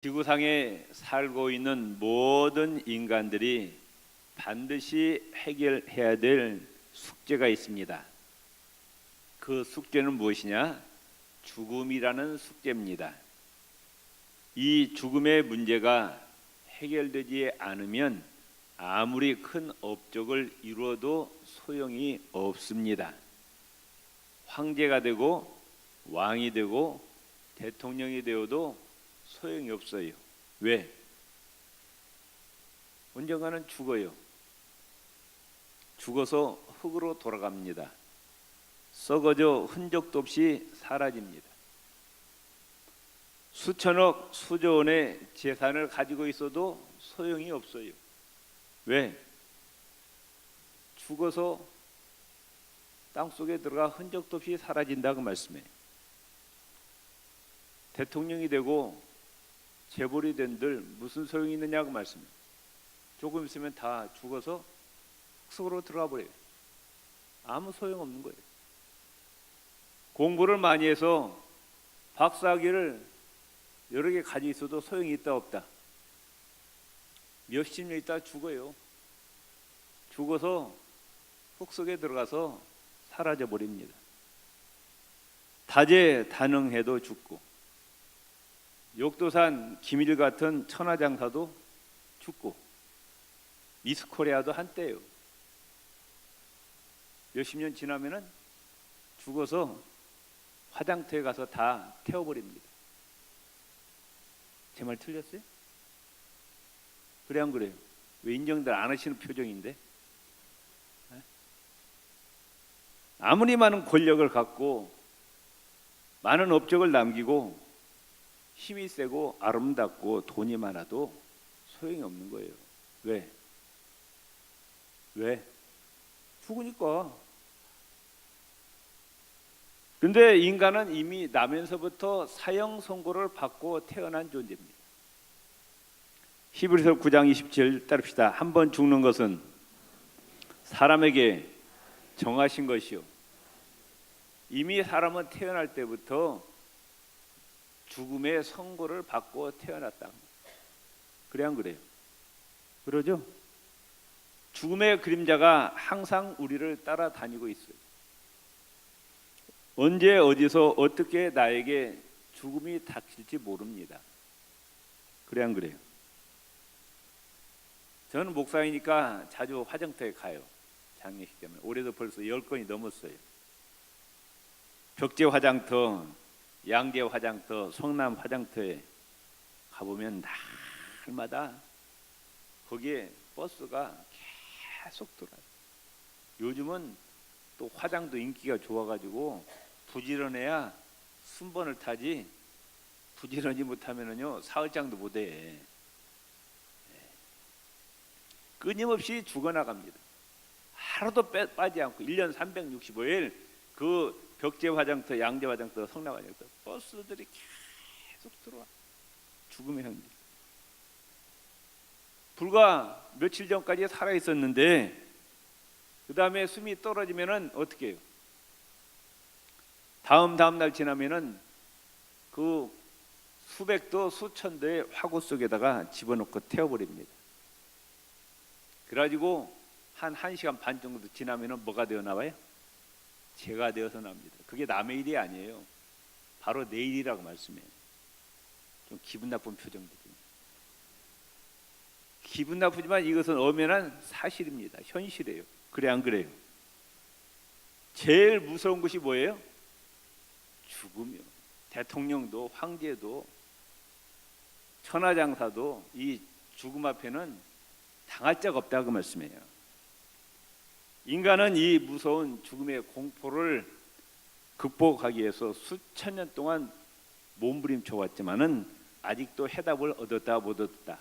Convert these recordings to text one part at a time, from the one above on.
지구상에 살고 있는 모든 인간들이 반드시 해결해야 될 숙제가 있습니다. 그 숙제는 무엇이냐? 죽음이라는 숙제입니다. 이 죽음의 문제가 해결되지 않으면 아무리 큰 업적을 이루어도 소용이 없습니다. 황제가 되고 왕이 되고 대통령이 되어도 소용이 없어요. 왜? 언젠가는 죽어요. 죽어서 흙으로 돌아갑니다. 썩어져 흔적도 없이 사라집니다. 수천억, 수조 원의 재산을 가지고 있어도 소용이 없어요. 왜? 죽어서 땅속에 들어가 흔적도 없이 사라진다고 말씀해요. 대통령이 되고 재벌이 된들 무슨 소용이 있느냐고 말씀해요. 조금 있으면 다 죽어서 흙속으로 들어가 버려요. 아무 소용없는 거예요. 공부를 많이 해서 박사학위를 여러 개 가지고 있어도 소용이 있다 없다. 몇십 년 있다 죽어요. 죽어서 흙 속에 들어가서 사라져 버립니다. 다재다능해도 죽고, 욕도산 김일 같은 천하장사도 죽고, 미스코리아도 한때예요. 몇십 년 지나면은 죽어서 화장터에 가서 다 태워버립니다. 제 말 틀렸어요? 그래 안 그래요? 왜 인정들 안 하시는 표정인데? 아무리 많은 권력을 갖고 많은 업적을 남기고 힘이 세고 아름답고 돈이 많아도 소용이 없는 거예요. 왜? 죽으니까. 근데 인간은 이미 나면서부터 사형 선고를 받고 태어난 존재입니다. 히브리서 9장 27 따릅시다. 한 번 죽는 것은 사람에게 정하신 것이요. 이미 사람은 태어날 때부터 죽음의 선고를 받고 태어났다. 그래 안 그래요? 그러죠? 죽음의 그림자가 항상 우리를 따라다니고 있어요. 언제 어디서 어떻게 나에게 죽음이 닥칠지 모릅니다. 그래 안 그래요? 저는 목사이니까 자주 화장터에 가요. 장례식 때문에. 올해도 벌써 10건이 넘었어요. 벽제 화장터, 양재 화장터, 성남 화장터에 가보면 날마다 거기에 버스가 계속 돌아요. 요즘은 또 화장도 인기가 좋아가지고 부지런해야 순번을 타지, 부지런히 못하면은요 사흘장도 못해. 끊임없이 죽어나갑니다. 하루도 빠지 않고 1년 365일 그 벽제 화장터, 양재 화장터, 성남 화장터 버스들이 계속 들어와. 죽음의 향기. 불과 며칠 전까지 살아 있었는데 그 다음에 숨이 떨어지면은 어떻게 해요? 다음 날 지나면은 그 수백도 수천도의 화구 속에다가 집어넣고 태워버립니다. 그래가지고 한 1시간 반 정도 지나면은 뭐가 되어 나와요? 죄가 되어서 납니다. 그게 남의 일이 아니에요. 바로 내 일이라고 말씀해요. 좀 기분 나쁜 표정들이. 기분 나쁘지만 이것은 엄연한 사실입니다. 현실이에요. 그래 안 그래요? 제일 무서운 것이 뭐예요? 죽음이요. 대통령도 황제도 천하장사도 이 죽음 앞에는 당할 자가 없다고 말씀해요. 인간은 이 무서운 죽음의 공포를 극복하기 위해서 수천 년 동안 몸부림쳐 왔지만은 아직도 해답을 얻었다 못 얻었다?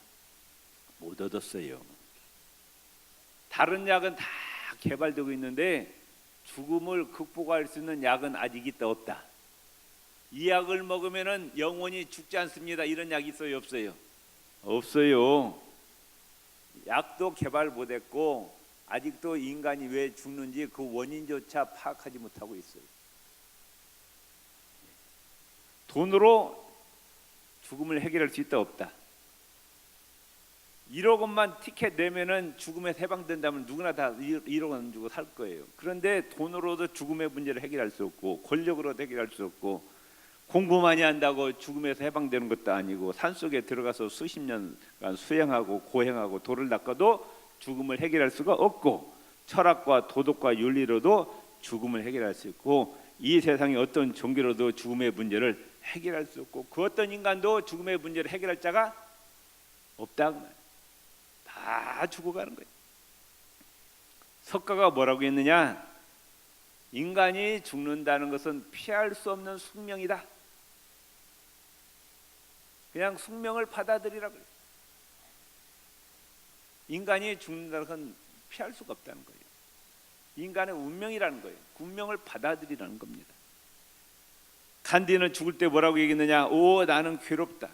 못 얻었어요. 다른 약은 다 개발되고 있는데 죽음을 극복할 수 있는 약은 아직 있다 없다? 이 약을 먹으면은 영원히 죽지 않습니다. 이런 약이 있어요 없어요? 없어요. 약도 개발 못했고 아직도 인간이 왜 죽는지 그 원인조차 파악하지 못하고 있어요. 돈으로 죽음을 해결할 수 있다 없다. 1억 원만 티켓 내면은 죽음에서 해방된다면 누구나 다 1억 원 주고 살 거예요. 그런데 돈으로도 죽음의 문제를 해결할 수 없고, 권력으로도 해결할 수 없고, 공부 많이 한다고 죽음에서 해방되는 것도 아니고, 산속에 들어가서 수십 년간 수행하고 고행하고 돌을 닦아도 죽음을 해결할 수가 없고, 철학과 도덕과 윤리로도 죽음을 해결할 수 있고, 이 세상의 어떤 종교로도 죽음의 문제를 해결할 수 없고, 그 어떤 인간도 죽음의 문제를 해결할 자가 없다. 다 죽어가는 거예요. 석가가 뭐라고 했느냐? 인간이 죽는다는 것은 피할 수 없는 숙명이다. 그냥 숙명을 받아들이라고 해요. 인간이 죽는다는 건 피할 수가 없다는 거예요. 인간의 운명이라는 거예요. 운명을 받아들이라는 겁니다. 간디는 죽을 때 뭐라고 얘기했느냐? 오, 나는 괴롭다.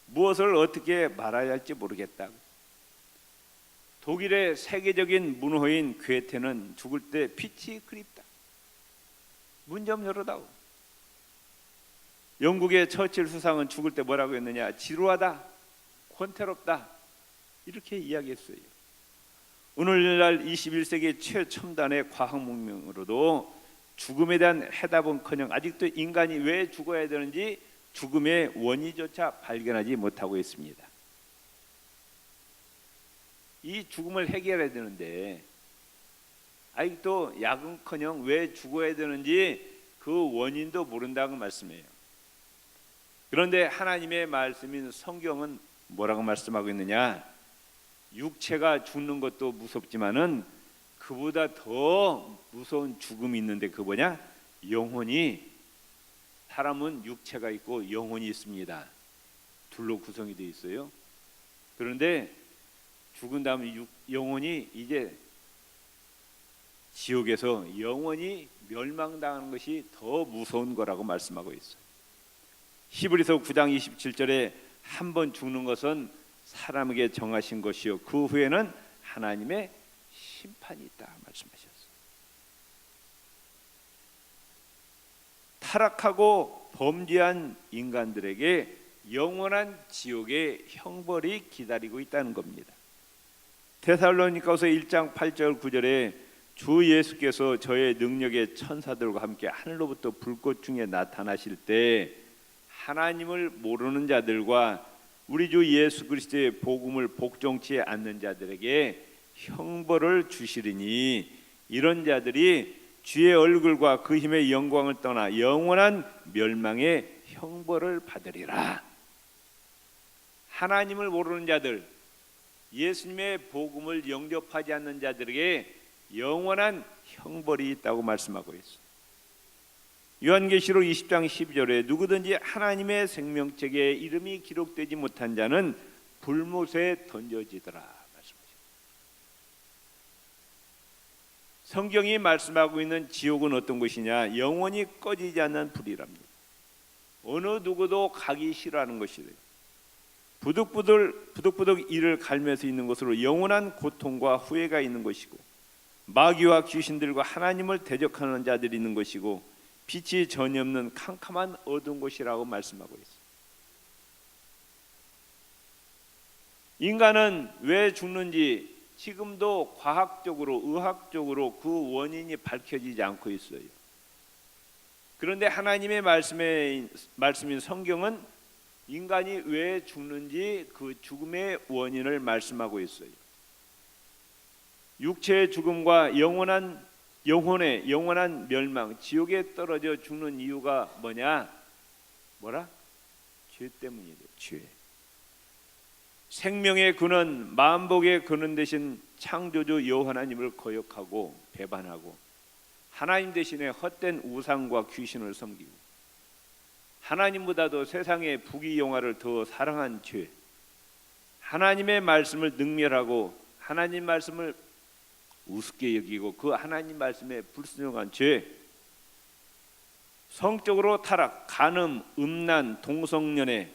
무엇을 어떻게 말해야 할지 모르겠다. 독일의 세계적인 문호인 괴테는 죽을 때 빛이 그립다. 문 좀 열어다오. 영국의 처칠 수상은 죽을 때 뭐라고 했느냐? 지루하다, 권태롭다, 이렇게 이야기했어요. 오늘날 21세기 최첨단의 과학문명으로도 죽음에 대한 해답은커녕 아직도 인간이 왜 죽어야 되는지 죽음의 원인조차 발견하지 못하고 있습니다. 이 죽음을 해결해야 되는데 아직도 약은커녕 왜 죽어야 되는지 그 원인도 모른다고 말씀해요. 그런데 하나님의 말씀인 성경은 뭐라고 말씀하고 있느냐? 육체가 죽는 것도 무섭지만은 그보다 더 무서운 죽음이 있는데 그 뭐냐? 영혼이. 사람은 육체가 있고 영혼이 있습니다. 둘로 구성이 되어 있어요. 그런데 죽은 다음에 영혼이 이제 지옥에서 영원히 멸망당하는 것이 더 무서운 거라고 말씀하고 있어요. 히브리서 9장 27절에 한 번 죽는 것은 사람에게 정하신 것이요 그 후에는 하나님의 심판이 있다 말씀하셨어요. 타락하고 범죄한 인간들에게 영원한 지옥의 형벌이 기다리고 있다는 겁니다. 데살로니가서 1장 8절 9절에 주 예수께서 저의 능력의 천사들과 함께 하늘로부터 불꽃 중에 나타나실 때 하나님을 모르는 자들과 우리 주 예수 그리스도의 복음을 복종치 않는 자들에게 형벌을 주시리니 이런 자들이 주의 얼굴과 그 힘의 영광을 떠나 영원한 멸망의 형벌을 받으리라. 하나님을 모르는 자들, 예수님의 복음을 영접하지 않는 자들에게 영원한 형벌이 있다고 말씀하고 있습니다. 요한계시록 20장 12절에 누구든지 하나님의 생명책에 이름이 기록되지 못한 자는 불못에 던져지더라 말씀하십니다. 성경이 말씀하고 있는 지옥은 어떤 곳이냐? 영원히 꺼지지 않는 불이랍니다. 어느 누구도 가기 싫어하는 것이래요. 부득부득 이를 갈면서 있는 것으로 영원한 고통과 후회가 있는 것이고 마귀와 귀신들과 하나님을 대적하는 자들이 있는 것이고 빛이 전혀 없는 캄캄한 어두운 곳이라고 말씀하고 있습니다. 인간은 왜 죽는지 지금도 과학적으로 의학적으로 그 원인이 밝혀지지 않고 있어요. 그런데 하나님의 말씀인 성경은 인간이 왜 죽는지 그 죽음의 원인을 말씀하고 있어요. 육체의 죽음과 영혼의 영원한 멸망, 지옥에 떨어져 죽는 이유가 뭐냐? 뭐라? 죄 때문이래요. 죄. 생명의 근원, 만복의 근원 되신 창조주 여호와 하나님을 거역하고 배반하고 하나님 대신에 헛된 우상과 귀신을 섬기고 하나님보다도 세상의 부귀영화를 더 사랑한 죄, 하나님의 말씀을 능멸하고 하나님 말씀을 우습게 여기고 그 하나님 말씀에 불순종한 죄, 성적으로 타락, 간음, 음란, 동성연애,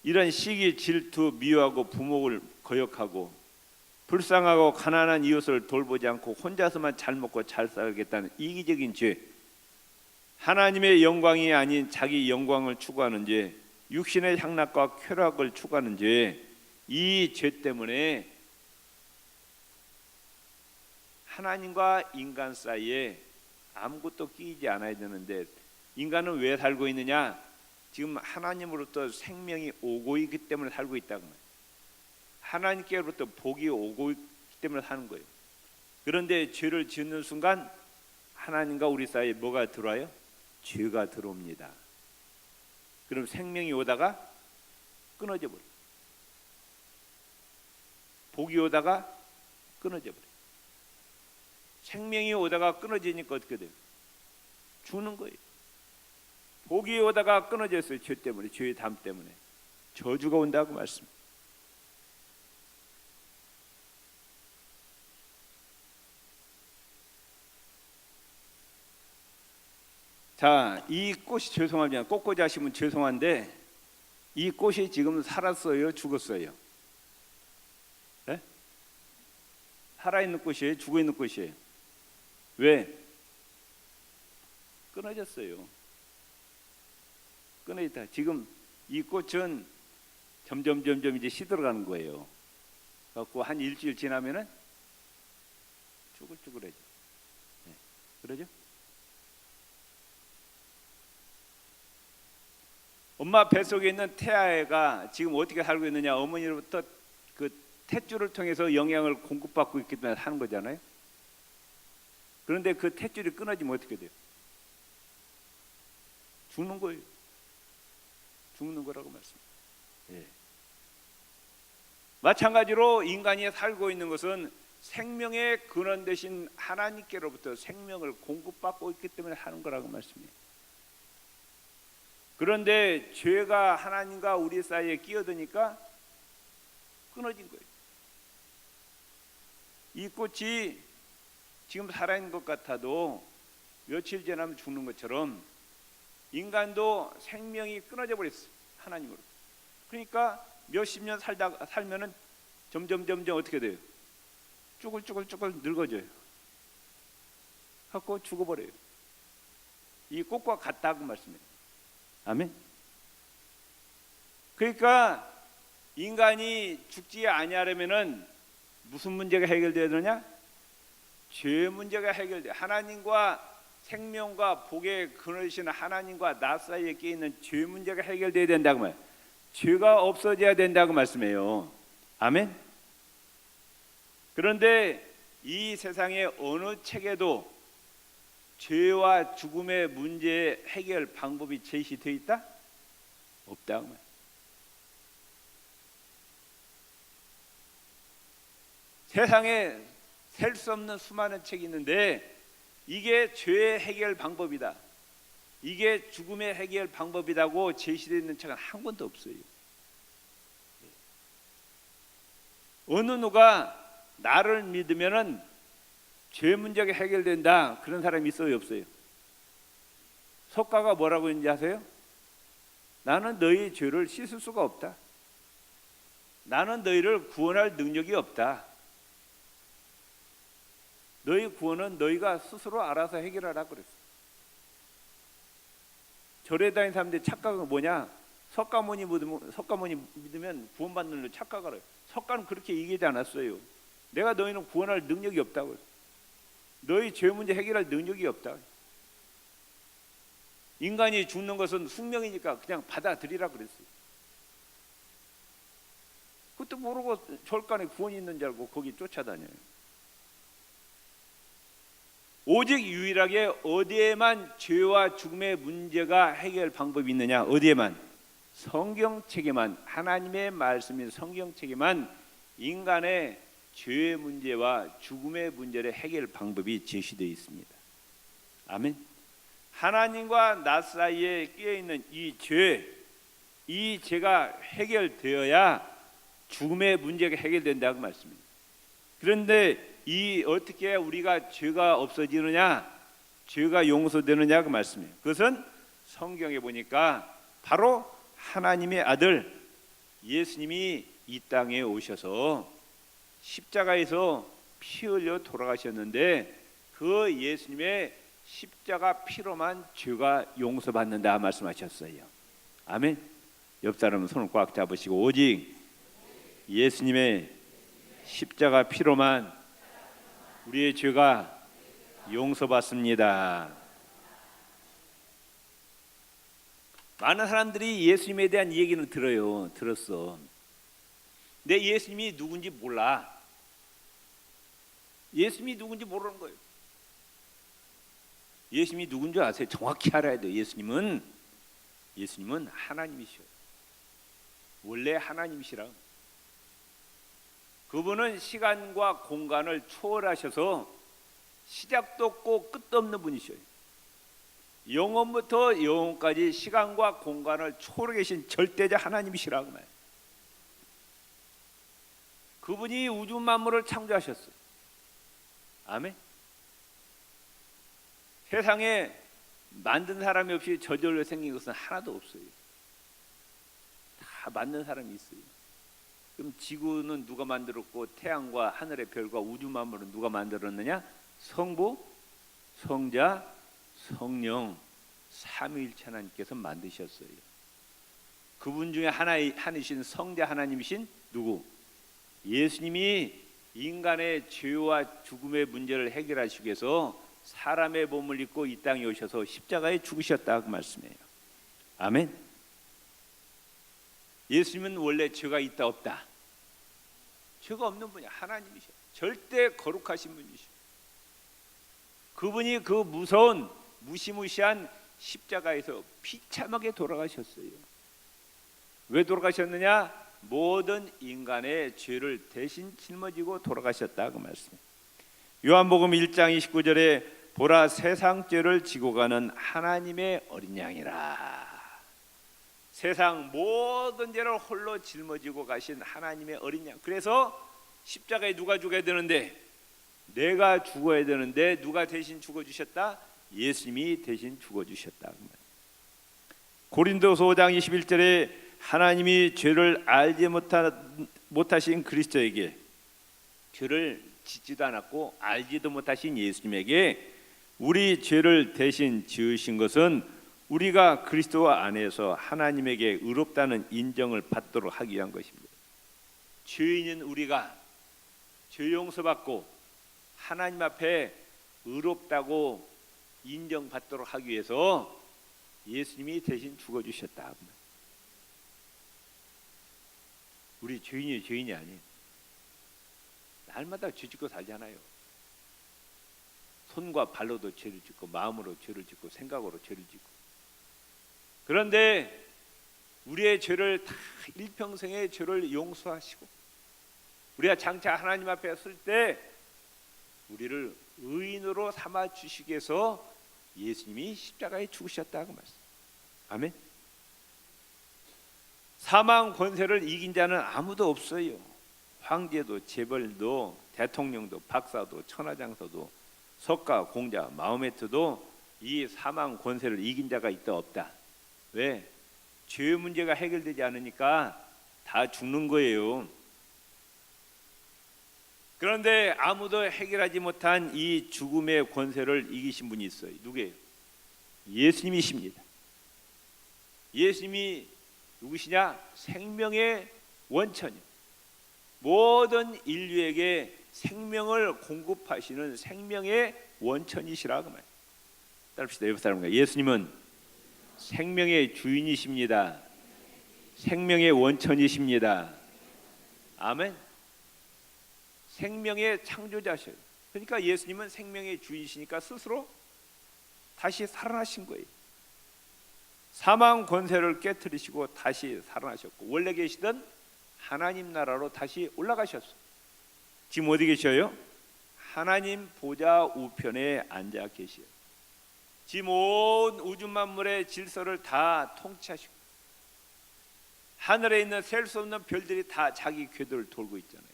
이런 시기, 질투, 미워하고 부모를 거역하고 불쌍하고 가난한 이웃을 돌보지 않고 혼자서만 잘 먹고 잘 살겠다는 이기적인 죄, 하나님의 영광이 아닌 자기 영광을 추구하는 죄, 육신의 향락과 쾌락을 추구하는 죄, 이 죄 때문에 하나님과 인간 사이에 아무것도 끼이지 않아야 되는데, 인간은 왜 살고 있느냐? 지금 하나님으로부터 생명이 오고 있기 때문에 살고 있다고 말이에요. 하나님께로부터 복이 오고 있기 때문에 사는 거예요. 그런데 죄를 짓는 순간 하나님과 우리 사이에 뭐가 들어와요? 죄가 들어옵니다. 그럼 생명이 오다가 끊어져 버려요. 복이 오다가 끊어져 버려요. 생명이 오다가 끊어지니까 어떻게 돼요? 죽는 거예요. 복이 오다가 끊어졌어요. 죄 때문에, 죄의 담 때문에. 저주가 온다고 말씀입니다. 자, 이 꽃이 죄송합니다. 꽃꽂이 하시면 죄송한데, 이 꽃이 지금 살았어요? 죽었어요? 네? 살아있는 꽃이에요? 죽어있는 꽃이에요? 왜? 끊어졌어요. 끊어졌다. 지금 이 꽃은 점점 이제 시들어가는 거예요. 그래갖고 한 일주일 지나면은 쭈글쭈글해져. 네. 그러죠? 엄마 뱃속에 있는 태아가 지금 어떻게 살고 있느냐? 어머니로부터 그 탯줄을 통해서 영양을 공급받고 있기 때문에 사는 거잖아요. 그런데 그 탯줄이 끊어지면 어떻게 돼요? 죽는 거예요. 죽는 거라고 말씀합니다. 예. 마찬가지로 인간이 살고 있는 것은 생명의 근원 되신 하나님께로부터 생명을 공급받고 있기 때문에 사는 거라고 말씀해요. 그런데 죄가 하나님과 우리 사이에 끼어드니까 끊어진 거예요. 이 꽃이 지금 살아있는 것 같아도 며칠 지나면 죽는 것처럼 인간도 생명이 끊어져 버렸어요. 하나님으로. 그러니까 몇십 년 살면은 점점 어떻게 돼요? 쭈글쭈글 늙어져요. 갖고 죽어버려요. 이 꽃과 같다고 말씀해요. 아멘. 그러니까 인간이 죽지 아니하려면은 무슨 문제가 해결돼야 되느냐? 죄 문제가 해결돼. 하나님과 생명과 복의 근원이신 하나님과 나 사이에 끼어 있는 죄 문제가 해결돼야 된다고 말해요. 죄가 없어져야 된다고 말씀해요. 아멘. 그런데 이 세상의 어느 책에도 죄와 죽음의 문제 해결 방법이 제시되어 있다? 없다고 말해요. 세상에 셀 수 없는 수많은 책이 있는데 이게 죄의 해결 방법이다, 이게 죽음의 해결 방법이라고 제시되어 있는 책은 한 권도 없어요. 어느 누가 나를 믿으면은 죄 문제가 해결된다 그런 사람이 있어요, 없어요? 석가가 뭐라고 했는지 아세요? 나는 너희 죄를 씻을 수가 없다. 나는 너희를 구원할 능력이 없다. 너희 구원은 너희가 스스로 알아서 해결하라 그랬어. 절에 다니는 사람들이 착각은 뭐냐? 석가모니 믿으면 구원받는 착각을 해요. 석가는 그렇게 얘기하지 않았어요. 내가 너희는 구원할 능력이 없다고 했어요. 너희 죄 문제 해결할 능력이 없다. 인간이 죽는 것은 숙명이니까 그냥 받아들이라 그랬어요. 그것도 모르고 절간에 구원이 있는 줄 알고 거기 쫓아다녀요. 오직 유일하게 어디에만 죄와 죽음의 문제가 해결 방법이 있느냐? 어디에만? 성경책에만, 하나님의 말씀인 성경책에만 인간의 죄의 문제와 죽음의 문제의 해결 방법이 제시되어 있습니다. 아멘. 하나님과 나 사이에 끼어있는 이 죄가 해결되어야 죽음의 문제가 해결된다고 말씀입니다. 그런데 이 어떻게 우리가 죄가 없어지느냐, 죄가 용서되느냐 그 말씀이에요. 그것은 성경에 보니까 바로 하나님의 아들 예수님이 이 땅에 오셔서 십자가에서 피 흘려 돌아가셨는데 그 예수님의 십자가 피로만 죄가 용서받는다 말씀하셨어요. 아멘. 옆 사람 손을 꽉 잡으시고 오직 예수님의 십자가 피로만 우리의 죄가 용서받습니다. 많은 사람들이 예수님에 대한 얘기는 들었어. 근데 예수님이 누군지 몰라. 예수님이 누군지 모르는 거예요. 예수님이 누군지 아세요? 정확히 알아야 돼요. 예수님은 하나님이셔. 원래 하나님이시라. 그분은 시간과 공간을 초월하셔서 시작도 없고 끝도 없는 분이셔요. 영원부터 영원까지 시간과 공간을 초월해 계신 절대적 하나님이시라고 말해요. 그분이 우주 만물을 창조하셨어요. 아멘. 세상에 만든 사람이 없이 저절로 생긴 것은 하나도 없어요. 다 만든 사람이 있어요. 그럼 지구는 누가 만들었고 태양과 하늘의 별과 우주 만물은 누가 만들었느냐? 성부, 성자, 성령 삼위일체 하나님께서 만드셨어요. 그분 중에 하나이신 성자 하나님이신 누구? 예수님이 인간의 죄와 죽음의 문제를 해결하시기 위해서 사람의 몸을 입고 이 땅에 오셔서 십자가에 죽으셨다고 말씀해요. 아멘. 예수님은 원래 죄가 있다 없다? 죄가 없는 분이 하나님이셔. 절대 거룩하신 분이셔. 그분이 그 무서운 무시무시한 십자가에서 비참하게 돌아가셨어요. 왜 돌아가셨느냐? 모든 인간의 죄를 대신 짊어지고 돌아가셨다고 말씀해요. 요한복음 1장 29절에 보라 세상 죄를 지고 가는 하나님의 어린 양이라. 세상 모든 죄를 홀로 짊어지고 가신 하나님의 어린 양. 그래서 십자가에 누가 죽어야 되는데? 내가 죽어야 되는데 누가 대신 죽어주셨다? 예수님이 대신 죽어주셨다. 고린도서 5장 21절에 하나님이 죄를 알지 못하신 그리스도에게, 죄를 짓지도 않았고 알지도 못하신 예수님에게 우리 죄를 대신 지으신 것은 우리가 그리스도 안에서 하나님에게 의롭다는 인정을 받도록 하기 위한 것입니다. 죄인은 우리가 죄 용서받고 하나님 앞에 의롭다고 인정받도록 하기 위해서 예수님이 대신 죽어주셨다. 우리 죄인이 아니에요. 날마다 죄 짓고 살잖아요. 손과 발로도 죄를 짓고 마음으로 죄를 짓고 생각으로 죄를 짓고. 그런데 우리의 죄를 다 일평생의 죄를 용서하시고 우리가 장차 하나님 앞에 설 때 우리를 의인으로 삼아 주시기 위해서 예수님이 십자가에 죽으셨다고 말씀. 아멘. 사망 권세를 이긴 자는 아무도 없어요. 황제도 재벌도 대통령도 박사도 천하장사도 석가 공자 마호메트도 이 사망 권세를 이긴 자가 있다 없다. 왜? 죄 문제가 해결되지 않으니까 다 죽는 거예요. 그런데 아무도 해결하지 못한 이 죽음의 권세를 이기신 분이 있어요. 누구예요? 예수님이십니다. 예수님이 누구시냐? 생명의 원천이요. 모든 인류에게 생명을 공급하시는 생명의 원천이시라고 말해요. 따릅시다. 옆 사람과 예수님은 생명의 주인이십니다. 생명의 원천이십니다. 아멘. 생명의 창조자셔요. 그러니까 예수님은 생명의 주인이시니까 스스로 다시 살아나신 거예요. 사망 권세를 깨뜨리시고 다시 살아나셨고 원래 계시던 하나님 나라로 다시 올라가셨어요. 지금 어디 계셔요? 하나님 보좌 우편에 앉아 계시요. 지금 온 우주 만물의 질서를 다 통치하시고 하늘에 있는 셀 수 없는 별들이 다 자기 궤도를 돌고 있잖아요.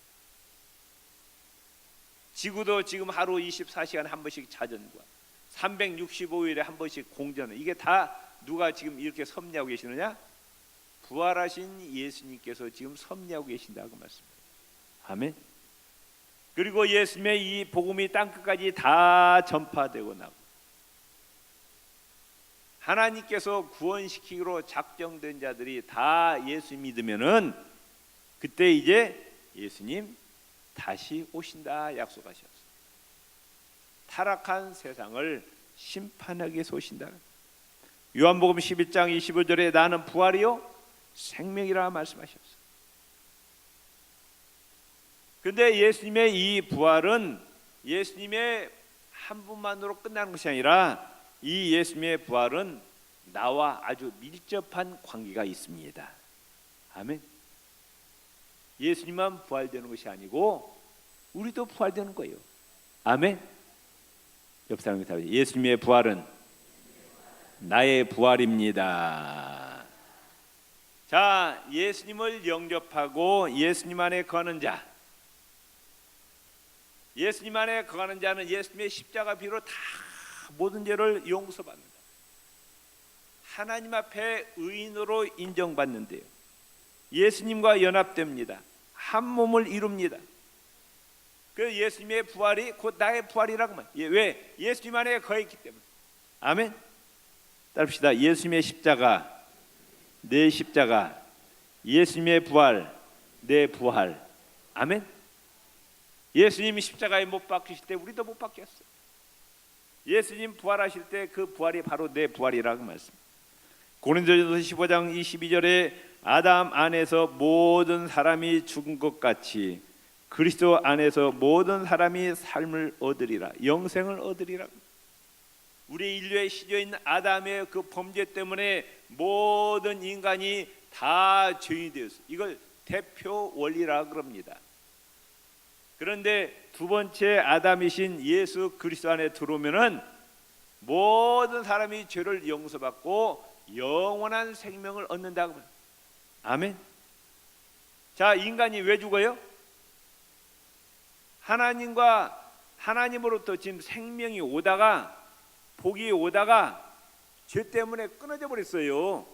지구도 지금 하루 24시간 한 번씩 자전과 365일에 한 번씩 공전을, 이게 다 누가 지금 이렇게 섭리하고 계시느냐? 부활하신 예수님께서 지금 섭리하고 계신다고 말씀합니다. 아멘. 그리고 예수님의 이 복음이 땅끝까지 다 전파되고 나고 하나님께서 구원시키기로 작정된 자들이 다 예수 믿으면은 그때 이제 예수님 다시 오신다 약속하셨어요. 타락한 세상을 심판하기 위해서 오신다. 요한복음 11장 25절에 나는 부활이요 생명이라 말씀하셨어요. 그런데 예수님의 이 부활은 예수님의 한 분만으로 끝나는 것이 아니라 이 예수님의 부활은 나와 아주 밀접한 관계가 있습니다. 아멘. 예수님만 부활되는 것이 아니고 우리도 부활되는 거예요. 아멘. 옆 사람이 답해. 예수님의 부활은 나의 부활입니다. 자, 예수님을 영접하고 예수님 안에 거하는 자, 예수님 안에 거하는 자는 예수님의 십자가 피로 다 모든 죄를 용서받는다. 하나님 앞에 의인으로 인정받는데요. 예수님과 연합됩니다. 한 몸을 이룹니다. 그 예수님의 부활이 곧 나의 부활이라고 말해요. 왜? 예수님 안에 거했기 때문에. 아멘. 따릅시다. 예수님의 십자가, 내 십자가, 예수님의 부활, 내 부활. 아멘. 예수님이 십자가에 못 박히실 때 우리도 못 박혔어요. 예수님 부활하실 때 그 부활이 바로 내 부활이라고 말씀. 고린도전서 15장 22절에 아담 안에서 모든 사람이 죽은 것 같이 그리스도 안에서 모든 사람이 삶을 얻으리라, 영생을 얻으리라. 우리 인류에 시져 있는 아담의 그 범죄 때문에 모든 인간이 다 죄인이 되었어요. 이걸 대표 원리라 그럽니다. 그런데 두 번째 아담이신 예수 그리스도 안에 들어오면은 모든 사람이 죄를 용서받고 영원한 생명을 얻는다고 합니다. 아멘. 자, 인간이 왜 죽어요? 하나님으로부터 지금 생명이 오다가 복이 오다가 죄 때문에 끊어져 버렸어요.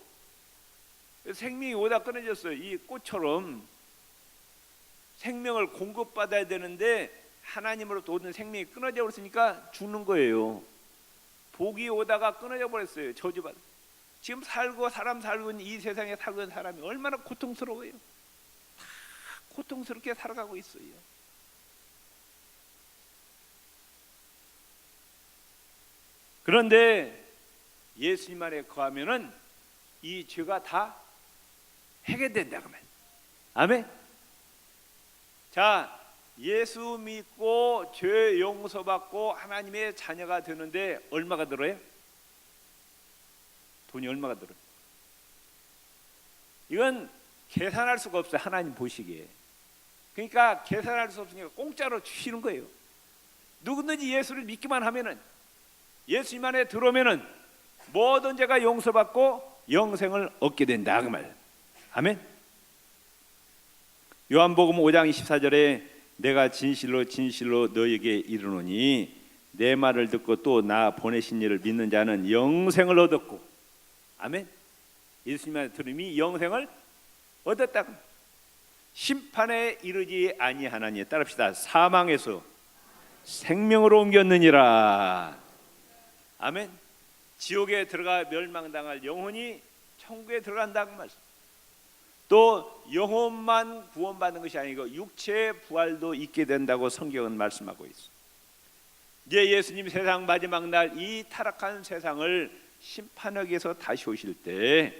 생명이 오다 끊어졌어요. 이 꽃처럼 생명을 공급받아야 되는데 하나님으로부터 오는 생명이 끊어져 버렸으니까 죽는 거예요. 복이 오다가 끊어져 버렸어요. 저주받아. 지금 사람 살고 있는 이 세상에 살고 있는 사람이 얼마나 고통스러워요. 다 고통스럽게 살아가고 있어요. 그런데 예수님 안에 거하면은 이 죄가 다 해결된다고 말이에요. 아멘. 자, 예수 믿고 죄 용서받고 하나님의 자녀가 되는데 얼마가 들어요? 돈이 얼마가 들어요? 이건 계산할 수가 없어요. 하나님 보시기에. 그러니까 계산할 수 없으니까 공짜로 주시는 거예요. 누구든지 예수를 믿기만 하면은, 예수님 안에 들어오면은 모든 죄가 용서받고 영생을 얻게 된다 그 말. 아멘. 요한복음 5장 24절에 내가 진실로 진실로 너에게 이르노니 내 말을 듣고 또 나 보내신 이를 믿는 자는 영생을 얻었고. 아멘. 예수님 안에 들음이 영생을 얻었다. 심판에 이르지 아니하나니, 따릅시다. 사망에서 생명으로 옮겼느니라. 아멘. 지옥에 들어가 멸망당할 영혼이 천국에 들어간다는 말씀. 또 영혼만 구원받는 것이 아니고 육체의 부활도 있게 된다고 성경은 말씀하고 있어. 이제 예수님 세상 마지막 날 이 타락한 세상을 심판하기 위해서 다시 오실 때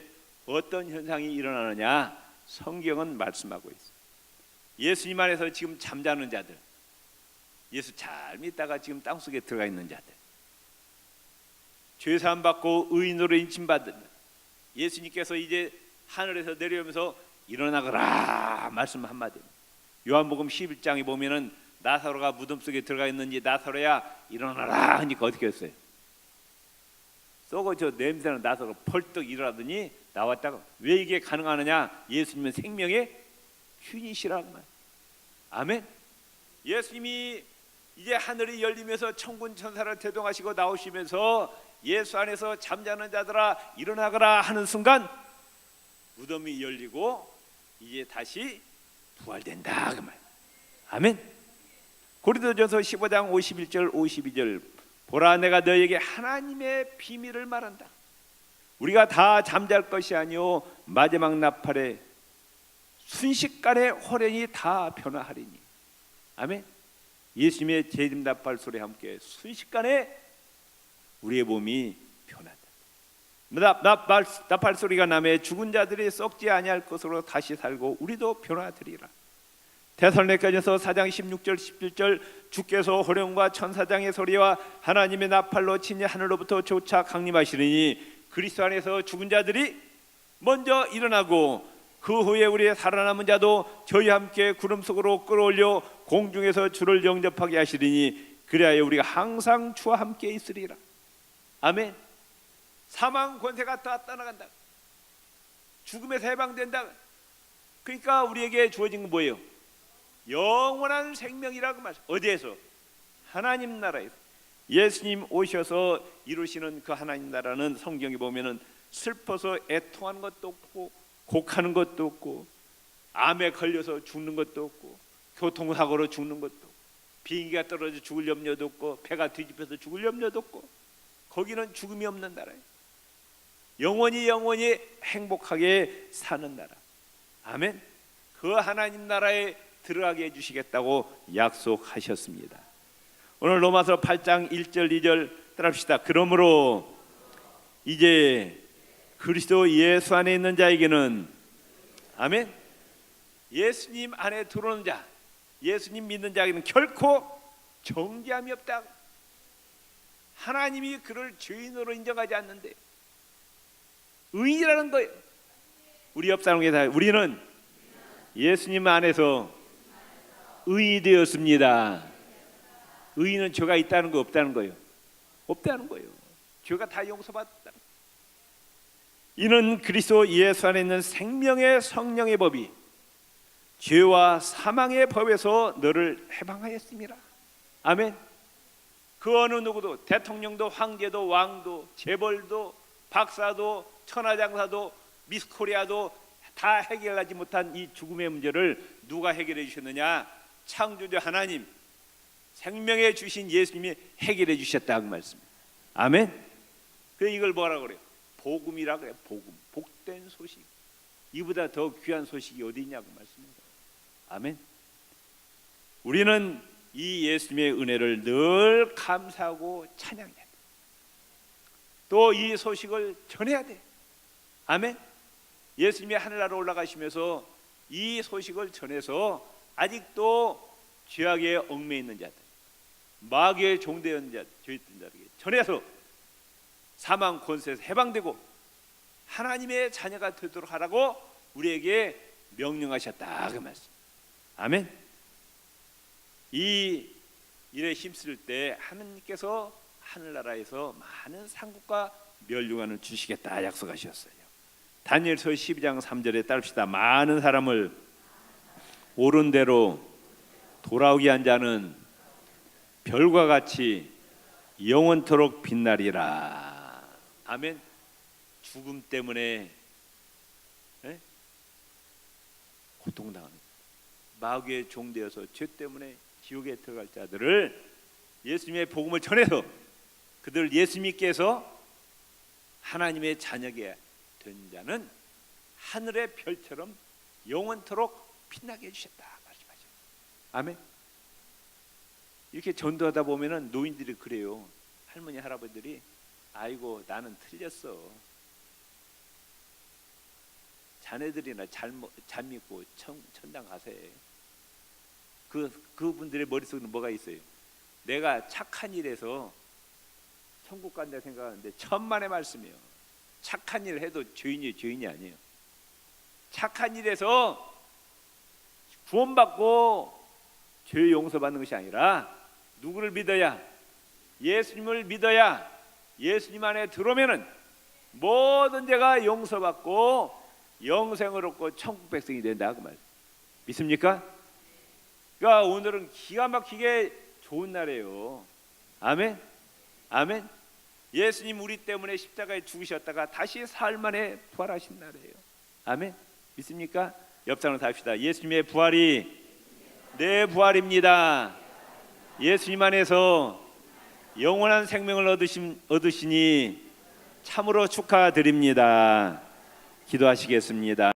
어떤 현상이 일어나느냐 성경은 말씀하고 있어. 예수님 안에서 지금 잠자는 자들, 예수 잘 믿다가 지금 땅속에 들어가 있는 자들, 죄사함 받고 의인으로 인침받은 예수님께서 이제 하늘에서 내려오면서 일어나거라 말씀 한마디. 요한복음 11장에 보면은 나사로가 무덤 속에 들어가 있는지 나사로야 일어나라 하니까 어떻게 했어요? 썩어 저 냄새나는 나사로가 벌떡 일어나더니 나왔다가. 왜 이게 가능하느냐? 예수님은 생명의 균이시라고 말. 아멘. 예수님이 이제 하늘이 열리면서 천군 천사를 대동하시고 나오시면서 예수 안에서 잠자는 자들아 일어나거라 하는 순간 무덤이 열리고 이제 다시 부활된다 그 말. 아멘. 고린도전서 15장 51절 52절 보라 내가 너에게 하나님의 비밀을 말한다. 우리가 다 잠잘 것이 아니요 마지막 나팔에 순식간에 호련히 다 변화하리니. 아멘. 예수님의 재림 나팔 소리와 함께 순식간에 우리의 몸이 변한다. 나팔 소리가 나매 죽은 자들이 썩지 아니할 것으로 다시 살고 우리도 변화되리라. 데살로니가전서 4장 16절 17절 주께서 호령과 천사장의 소리와 하나님의 나팔로 친히 하늘로부터 조차 강림하시리니 그리스도 안에서 죽은 자들이 먼저 일어나고 그 후에 우리의 살아남은 자도 저희와 함께 구름 속으로 끌어올려 공중에서 주를 영접하게 하시리니 그리하여 우리가 항상 주와 함께 있으리라. 아멘. 사망 권세가 다 떠나간다. 죽음에서 해방된다. 그러니까 우리에게 주어진 건 뭐예요? 영원한 생명이라고 말씀. 어디에서? 하나님 나라에서. 예수님 오셔서 이루시는 그 하나님 나라는 성경에 보면은 슬퍼서 애통하는 것도 없고 곡하는 것도 없고 암에 걸려서 죽는 것도 없고 교통사고로 죽는 것도 없고 비행기가 떨어져 죽을 염려도 없고 배가 뒤집혀서 죽을 염려도 없고 거기는 죽음이 없는 나라예요. 영원히 행복하게 사는 나라. 아멘. 그 하나님 나라에 들어가게 해주시겠다고 약속하셨습니다. 오늘 로마서 8장 1절 2절 따라합시다. 그러므로 이제 그리스도 예수 안에 있는 자에게는 아멘. 예수님 안에 들어오는 자, 예수님 믿는 자에게는 결코 정죄함이 없다. 하나님이 그를 죄인으로 인정하지 않는데 의인이라는 거예요. 우리 옆 사람에게 다 우리는 예수님 안에서 의인이 되었습니다. 의인은 죄가 있다는 거 없다는 거예요. 없다는 거예요. 죄가 다 용서받았다. 이는 그리스도 예수 안에 있는 생명의 성령의 법이 죄와 사망의 법에서 너를 해방하였습니다. 아멘. 그 어느 누구도 대통령도 황제도 왕도 재벌도 박사도 천하장사도 미스코리아도 다 해결하지 못한 이 죽음의 문제를 누가 해결해 주셨느냐? 창조주 하나님, 생명에 주신 예수님이 해결해 주셨다 그 말씀입니다. 아멘. 그 이걸 뭐라고 그래요? 복음이라 그래요. 복음, 복된 소식. 이보다 더 귀한 소식이 어디 있냐고 말씀입니다. 아멘. 우리는 이 예수님의 은혜를 늘 감사하고 찬양해야 돼. 또 이 소식을 전해야 돼. 아멘. 예수님이 하늘나라로 올라가시면서 이 소식을 전해서 아직도 죄악에 얽매여 있는 자들, 마귀의 종되었는 자들, 죄있던 자들에게 전해서 사망 권세에서 해방되고 하나님의 자녀가 되도록 하라고 우리에게 명령하셨다 그 말씀. 아멘. 이 일에 힘쓸 때 하나님께서 하늘나라에서 많은 상급과 멸류관을 주시겠다 약속하셨어요. 다니엘서 12장 3절에 따릅시다. 많은 사람을 옳은 대로 돌아오게 한 자는 별과 같이 영원토록 빛나리라. 아멘. 죽음 때문에 고통당하는 마귀의 종되어서 죄 때문에 지옥에 들어갈 자들을 예수님의 복음을 전해서 그들 예수님께서 하나님의 자녀가 된 자는 하늘의 별처럼 영원토록 빛나게 해주셨다 말씀하죠. 아멘. 이렇게 전도하다 보면은 노인들이 그래요. 할머니 할아버지들이 아이고 나는 틀렸어. 자네들이나 잘 믿고 천당 가세. 그분들의 머릿속에는 뭐가 있어요? 내가 착한 일에서 천국 간다 생각하는데 천만의 말씀이에요. 착한 일 해도 죄인이 아니에요. 착한 일에서 구원받고 죄 용서받는 것이 아니라 누구를 믿어야? 예수님을 믿어야 예수님 안에 들어오면은 모든 죄가 용서받고 영생을 얻고 천국 백성이 된다 그 말. 믿습니까? 그러니까 오늘은 기가 막히게 좋은 날이에요. 아멘. 아멘. 예수님 우리 때문에 십자가에 죽으셨다가 다시 사흘 만에 부활하신 날이에요. 아멘. 믿습니까? 옆 사람 다 합시다. 예수님의 부활이 내 부활입니다. 예수님 안에서 영원한 생명을 얻으시니 참으로 축하드립니다. 기도하시겠습니다.